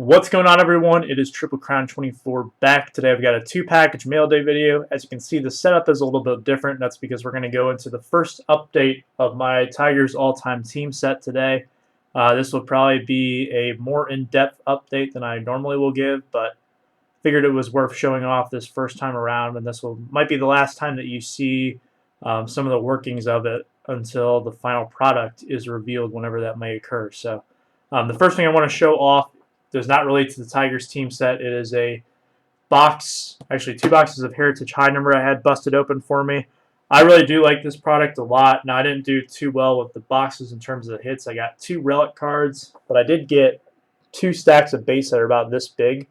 What's going on, everyone? It is Triple Crown 24 back. Today I've got a two-package mail day video. As you can see, the setup is a little bit different. That's because we're going to go into the first update of my Tigers all-time team set today. This will probably be a more in-depth update than I normally will give, but figured it was worth showing off this first time around, and might be the last time that you see some of the workings of it until the final product is revealed, whenever that may occur. So the first thing I want to show off does not relate to the Tigers team set. It is a box, actually 2 boxes of Heritage High Number I had busted open for me. I really do like this product a lot. Now, I didn't do too well with the boxes in terms of the hits. I got 2 relic cards, but I did get 2 stacks of base that are about this big,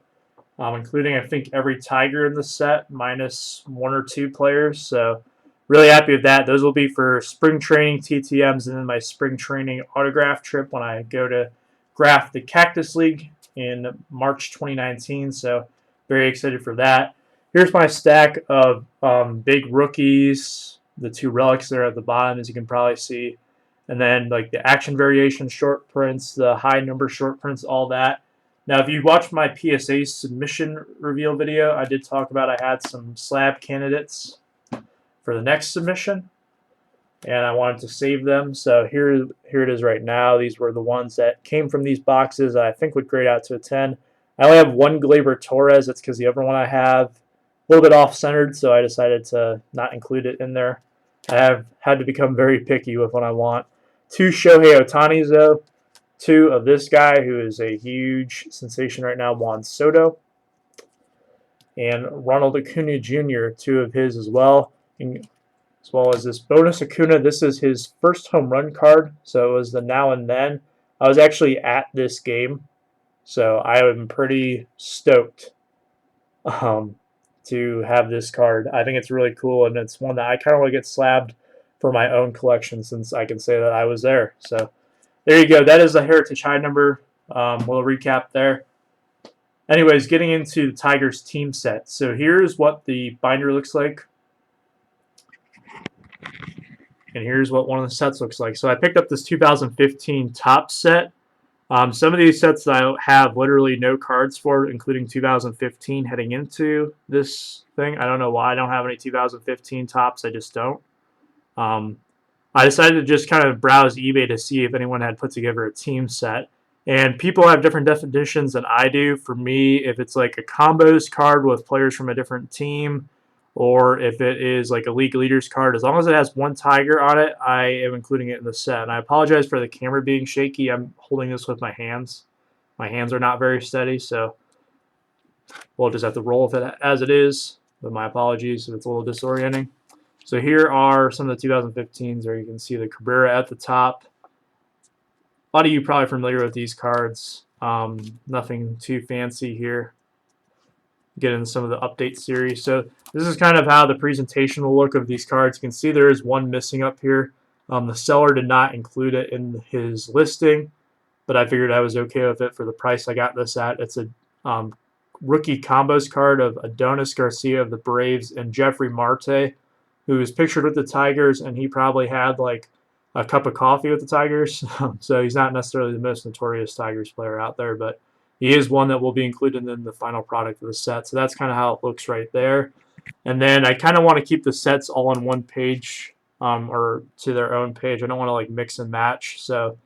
including, I think, every Tiger in the set, minus 1 or 2 players. So really happy with that. Those will be for spring training TTMs and then my spring training autograph trip when I go to graph the Cactus League in March 2019, so very excited for that. Here's my stack of big rookies, the 2 relics there at the bottom, as you can probably see, and then like the action variation short prints, the high number short prints, all that. Now, if you watched my PSA submission reveal video, I did talk about I had some slab candidates for the next submission, and I wanted to save them. So here it is right now. These were the ones that came from these boxes I think would grade out to a 10. I only have 1 Gleyber Torres. That's because the other one I have a little bit off-centered, so I decided to not include it in there. I have had to become very picky with what I want. 2 Shohei Ohtanis, though. 2 of this guy, who is a huge sensation right now, Juan Soto. And Ronald Acuna Jr., 2 of his as well. As well as this bonus Acuna. This is his first home run card, so it was the now and then. I was actually at this game, so I am pretty stoked to have this card. I think it's really cool, and it's one that I kind of want to get slabbed for my own collection, since I can say that I was there. So there you go. That is the Heritage High Number. We'll recap there. Anyways, getting into the Tigers team set. So here's what the binder looks like. And here's what one of the sets looks like. So I picked up this 2015 top set. Some of these sets that I have literally no cards for, including 2015 heading into this thing. I don't know why I don't have any 2015 tops. I just don't. I decided to just kind of browse eBay to see if anyone had put together a team set. And people have different definitions than I do. For me, if it's like a combos card with players from a different team, or if it is like a league leaders card, as long as it has 1 Tiger on it, I am including it in the set. And I apologize for the camera being shaky. I'm holding this with my hands. My hands are not very steady, so we'll just have to roll with it as it is. But my apologies if it's a little disorienting. So here are some of the 2015s, where you can see the Cabrera at the top. A lot of you probably familiar with these cards. Nothing too fancy here. Get into some of the update series. So this is kind of how the presentation will look of these cards. You can see there is one missing up here. The seller did not include it in his listing, but I figured I was okay with it for the price I got this at. It's a rookie combos card of Adonis Garcia of the Braves and Jeffrey Marte, who is pictured with the Tigers, and he probably had like a cup of coffee with the Tigers. So he's not necessarily the most notorious Tigers player out there, but he is one that will be included in the final product of the set. So that's kind of how it looks right there. And then I kind of want to keep the sets all on one page, or to their own page. I don't want to like mix and match. So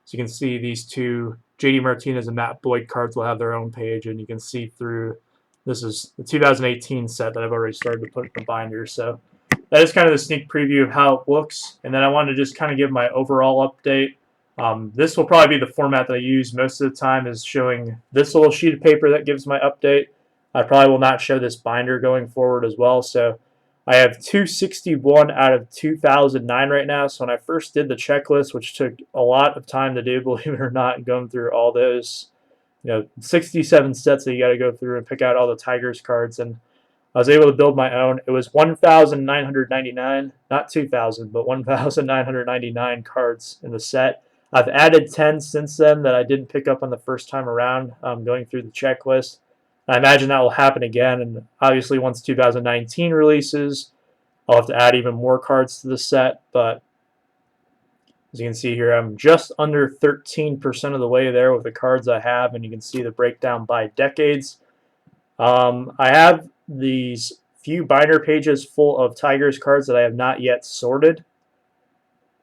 as you can see, these 2 JD Martinez and Matt Boyd cards will have their own page, and you can see through. This is the 2018 set that I've already started to put in the binder. So that is kind of the sneak preview of how it looks. And then I wanted to just kind of give my overall update. This will probably be the format that I use most of the time, is showing this little sheet of paper that gives my update. I probably will not show this binder going forward as well. So I have 261 out of 2009 right now. So when I first did the checklist, which took a lot of time to do, believe it or not, going through all those, 67 sets that you got to go through and pick out all the Tigers cards, and I was able to build my own. It was 1,999, not 2,000, but 1,999 cards in the set. I've added 10 since then that I didn't pick up on the first time around, going through the checklist. I imagine that will happen again, and obviously once 2019 releases, I'll have to add even more cards to the set, but As you can see here, I'm just under 13% of the way there with the cards I have, and you can see the breakdown by decades. I have these few binder pages full of Tigers cards that I have not yet sorted.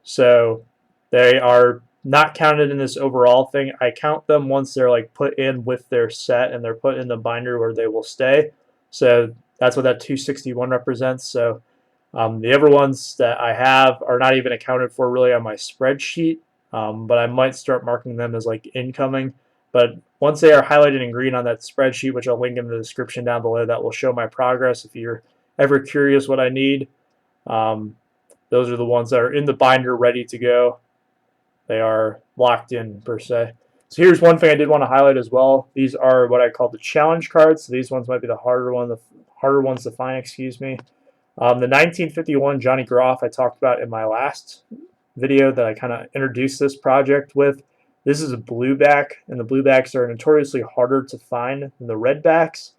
So they are not counted in this overall thing. I count them once they're like put in with their set and they're put in the binder where they will stay. So that's what that 261 represents. So the other ones that I have are not even accounted for really on my spreadsheet, but I might start marking them as like incoming. But once they are highlighted in green on that spreadsheet, which I'll link in the description down below, that will show my progress if you're ever curious what I need. Those are the ones that are in the binder ready to go. They are locked in per se. So here's one thing I did want to highlight as well. These are what I call the challenge cards. So these ones might be the harder ones to find, excuse me. The 1951 Johnny Groff I talked about in my last video that I kind of introduced this project with. This is a blue back, and the blue backs are notoriously harder to find than the red backs.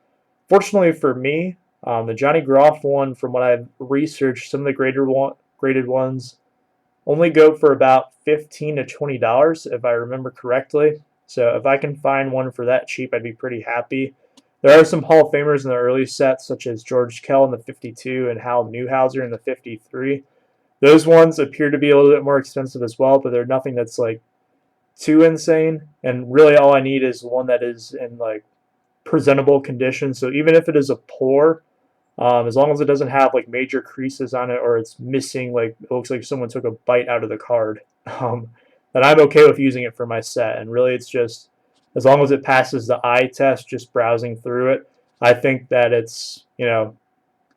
Fortunately for me, the Johnny Groff one, from what I've researched, some of the graded ones only go for about $15 to $20 if I remember correctly. So if I can find one for that cheap, I'd be pretty happy. There are some Hall of Famers in the early sets, such as George Kell in the 52 and Hal Newhouser in the 53. Those ones appear to be a little bit more expensive as well, but they're nothing that's like too insane. And really all I need is one that is in like presentable condition. So even if it is a pour, as long as it doesn't have like major creases on it or it's missing, like it looks like someone took a bite out of the card, then I'm okay with using it for my set. And really it's just, as long as it passes the eye test, just browsing through it, I think that it's, good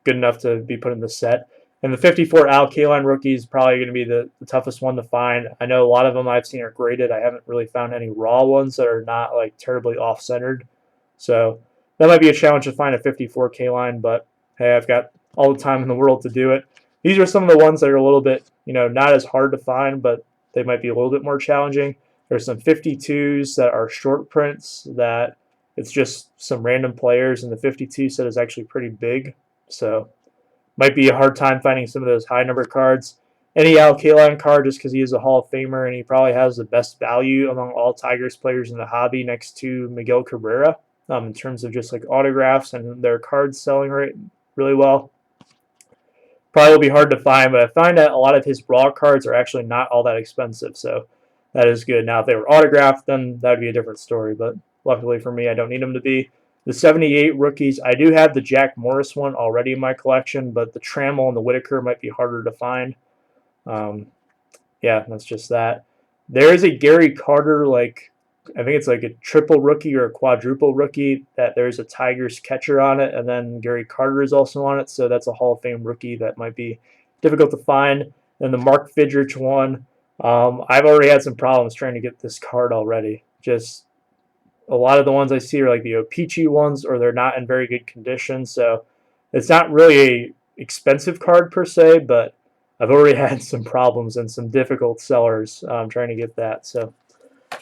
enough to be put in the set. And the 54 Al Kaline rookie is probably going to be the toughest one to find. I know a lot of them I've seen are graded. I haven't really found any raw ones that are not like terribly off-centered. So that might be a challenge to find a 54 Kaline, but hey, I've got all the time in the world to do it. These are some of the ones that are a little bit, not as hard to find, but they might be a little bit more challenging. There's some 52s that are short prints that it's just some random players, and the 52 set is actually pretty big. So might be a hard time finding some of those high number cards. Any Al Kaline card, just because he is a Hall of Famer and he probably has the best value among all Tigers players in the hobby next to Miguel Cabrera in terms of just like autographs and their cards selling really well. Probably will be hard to find, but I find that a lot of his raw cards are actually not all that expensive, so that is good. Now, if they were autographed, then that would be a different story, but luckily for me, I don't need them to be. The 78 rookies, I do have the Jack Morris one already in my collection, but the Trammell and the Whitaker might be harder to find. Yeah, that's just that. There is a Gary Carter, I think it's like a triple rookie or a quadruple rookie that there's a Tigers catcher on it, and then Gary Carter is also on it, so that's a Hall of Fame rookie that might be difficult to find. And the Mark Fidrich one, I've already had some problems trying to get this card already. Just a lot of the ones I see are like the O-Pee-Chee ones, or they're not in very good condition, so it's not really a expensive card per se, but I've already had some problems and some difficult sellers trying to get that. So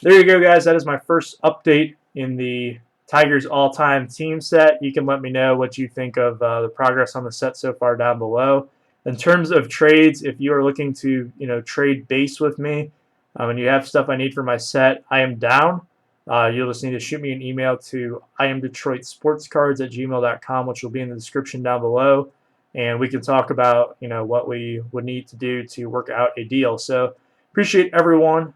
there you go, guys. That is my first update in the Tigers all-time team set. You can let me know what you think of the progress on the set so far down below. In terms of trades, if you are looking to trade base with me and you have stuff I need for my set, I am down. You'll just need to shoot me an email to iamdetroitsportscards@gmail.com, which will be in the description down below, and we can talk about what we would need to do to work out a deal. So appreciate everyone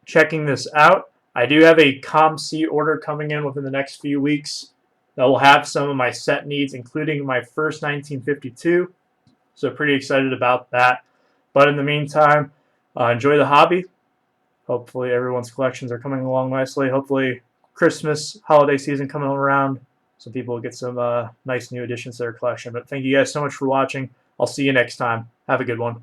checking this out. I do have a COM-C order coming in within the next few weeks that will have some of my set needs, including my first 1952. So pretty excited about that. But in the meantime, enjoy the hobby. Hopefully everyone's collections are coming along nicely. Hopefully Christmas holiday season coming around, so people will get some nice new additions to their collection. But thank you guys so much for watching. I'll see you next time. Have a good one.